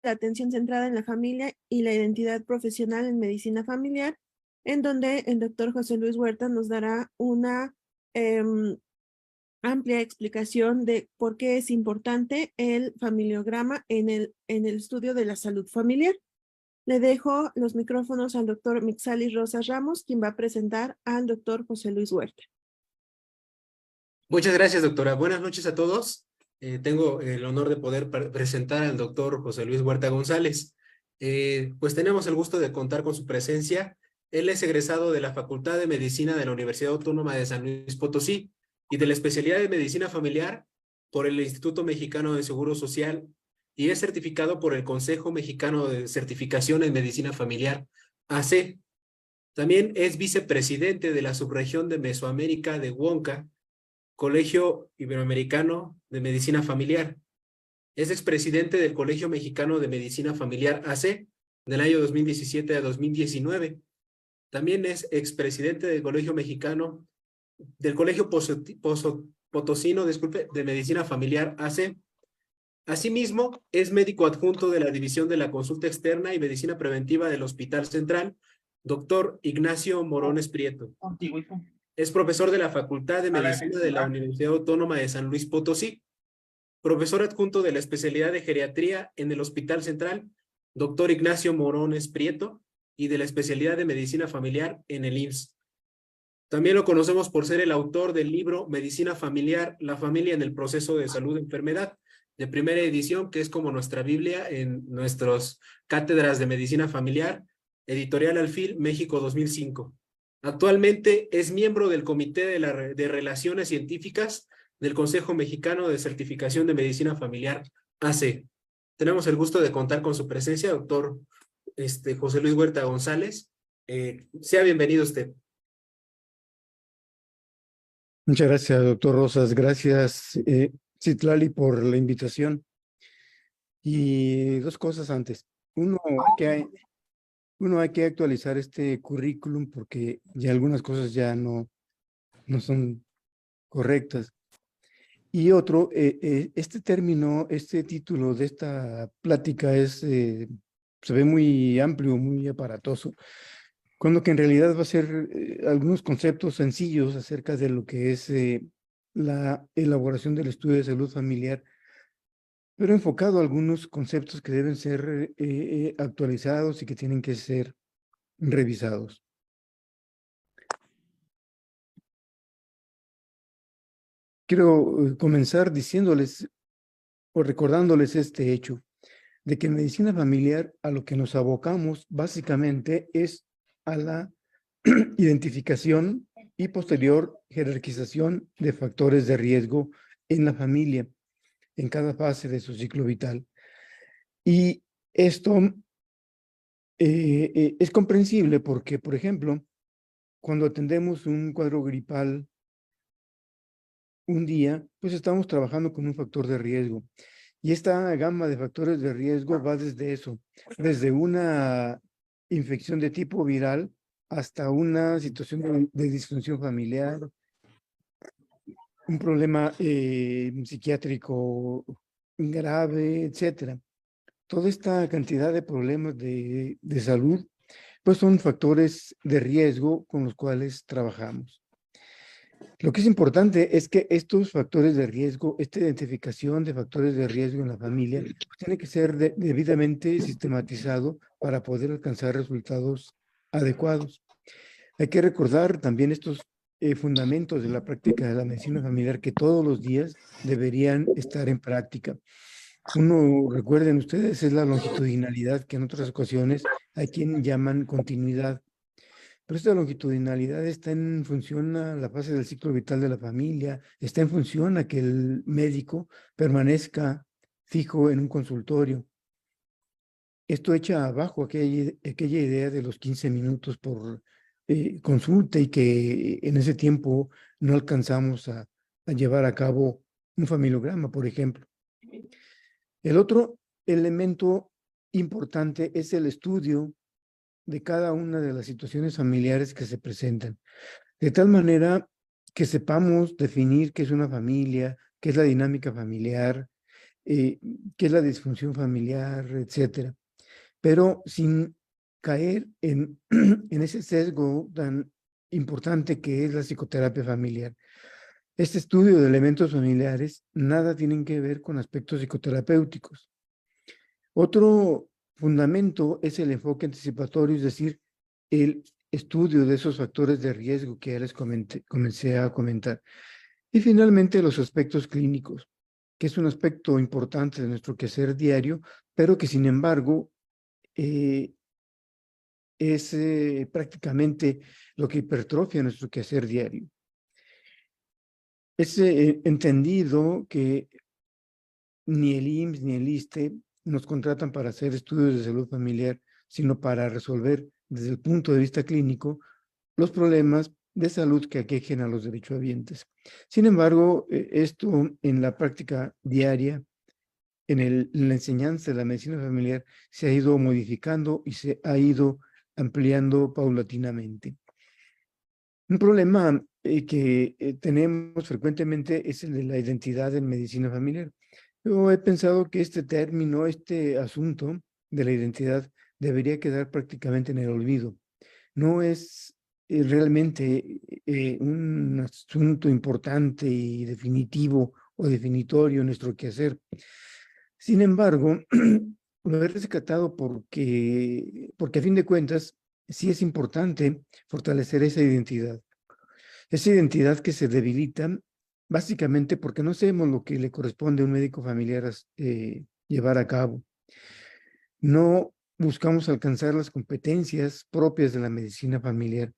la atención centrada en la familia y la identidad profesional en medicina familiar, en donde el doctor José Luis Huerta nos dará una amplia explicación de por qué es importante el familiograma en el estudio de la salud familiar. Le dejo los micrófonos al doctor Mixalis Rosas Ramos, quien va a presentar al doctor José Luis Huerta. Muchas gracias, doctora. Buenas noches a todos. Tengo el honor de poder presentar al doctor José Luis Huerta González. Pues tenemos el gusto de contar con su presencia. Él es egresado de la Facultad de Medicina de la Universidad Autónoma de San Luis Potosí y de la especialidad de Medicina Familiar por el Instituto Mexicano de Seguro Social y es certificado por el Consejo Mexicano de Certificación en Medicina Familiar, AC. También es vicepresidente de la subregión de Mesoamérica de WONCA, Colegio Iberoamericano de Medicina Familiar. Es expresidente del Colegio Mexicano de Medicina Familiar AC del año 2017 a 2019. También es expresidente del Colegio Mexicano, del Colegio Potosino, de Medicina Familiar AC. Asimismo, es médico adjunto de la División de la Consulta Externa y Medicina Preventiva del Hospital Central, doctor Ignacio Morones Prieto. Es profesor de la Facultad de Medicina de la Universidad Autónoma de San Luis Potosí, profesor adjunto de la especialidad de geriatría en el Hospital Central, doctor Ignacio Morones Prieto, y de la especialidad de medicina familiar en el IMSS. También lo conocemos por ser el autor del libro Medicina Familiar, la familia en el proceso de salud e enfermedad, de primera edición, que es como nuestra Biblia en nuestras cátedras de medicina familiar, editorial Alfil, México 2005. Actualmente es miembro del Comité de Relaciones Científicas del Consejo Mexicano de Certificación de Medicina Familiar, AC. Tenemos el gusto de contar con su presencia, doctor José Luis Huerta González. Sea bienvenido usted. Muchas gracias, doctor Rosas. Gracias, Citlali, por la invitación. Y dos cosas antes. Uno, hay que actualizar este currículum porque ya algunas cosas ya no son correctas. Y otro, este término, este título de esta plática se ve muy amplio, muy aparatoso, cuando que en realidad va a ser algunos conceptos sencillos acerca de lo que es la elaboración del estudio de salud familiar, pero enfocado a algunos conceptos que deben ser actualizados y que tienen que ser revisados. Quiero comenzar diciéndoles o recordándoles este hecho, de que en medicina familiar a lo que nos abocamos básicamente es a la identificación y posterior jerarquización de factores de riesgo en la familia, en cada fase de su ciclo vital. Y esto es comprensible porque, por ejemplo, cuando atendemos un cuadro gripal un día, pues estamos trabajando con un factor de riesgo. Y esta gama de factores de riesgo va desde eso, desde una infección de tipo viral hasta una situación de disfunción familiar, un problema psiquiátrico grave, etcétera. Toda esta cantidad de problemas de salud, pues son factores de riesgo con los cuales trabajamos. Lo que es importante es que estos factores de riesgo, esta identificación de factores de riesgo en la familia, pues tiene que ser debidamente sistematizado para poder alcanzar resultados adecuados. Hay que recordar también estos fundamentos de la práctica de la medicina familiar que todos los días deberían estar en práctica. Uno, recuerden ustedes, es la longitudinalidad, que en otras ocasiones hay quien llaman continuidad. Pero esta longitudinalidad está en función a la fase del ciclo vital de la familia, está en función a que el médico permanezca fijo en un consultorio. Esto echa abajo aquella idea de los 15 minutos por consulta y que en ese tiempo no alcanzamos a llevar a cabo un familiograma, por ejemplo. El otro elemento importante es el estudio de cada una de las situaciones familiares que se presentan, de tal manera que sepamos definir qué es una familia, qué es la dinámica familiar, qué es la disfunción familiar, etcétera, pero sin caer en, en ese sesgo tan importante que es la psicoterapia familiar. Este estudio de elementos familiares nada tienen que ver con aspectos psicoterapéuticos. Otro fundamento es el enfoque anticipatorio, es decir, el estudio de esos factores de riesgo que ya les comencé a comentar. Y finalmente los aspectos clínicos, que es un aspecto importante de nuestro quehacer diario, pero que sin embargo es prácticamente lo que hipertrofia nuestro quehacer diario. Es entendido que ni el IMSS ni el ISSSTE nos contratan para hacer estudios de salud familiar, sino para resolver desde el punto de vista clínico los problemas de salud que aquejen a los derechohabientes. Sin embargo, esto en la práctica diaria, en la enseñanza de la medicina familiar, se ha ido modificando y se ha ido ampliando paulatinamente. Un problema que tenemos frecuentemente es el de la identidad en medicina familiar. Yo he pensado que este término, este asunto de la identidad debería quedar prácticamente en el olvido. No es realmente un asunto importante y definitivo o definitorio en nuestro quehacer. Sin embargo, lo he rescatado porque a fin de cuentas sí es importante fortalecer esa identidad. Esa identidad que se debilita básicamente porque no sabemos lo que le corresponde a un médico familiar llevar a cabo. No buscamos alcanzar las competencias propias de la medicina familiar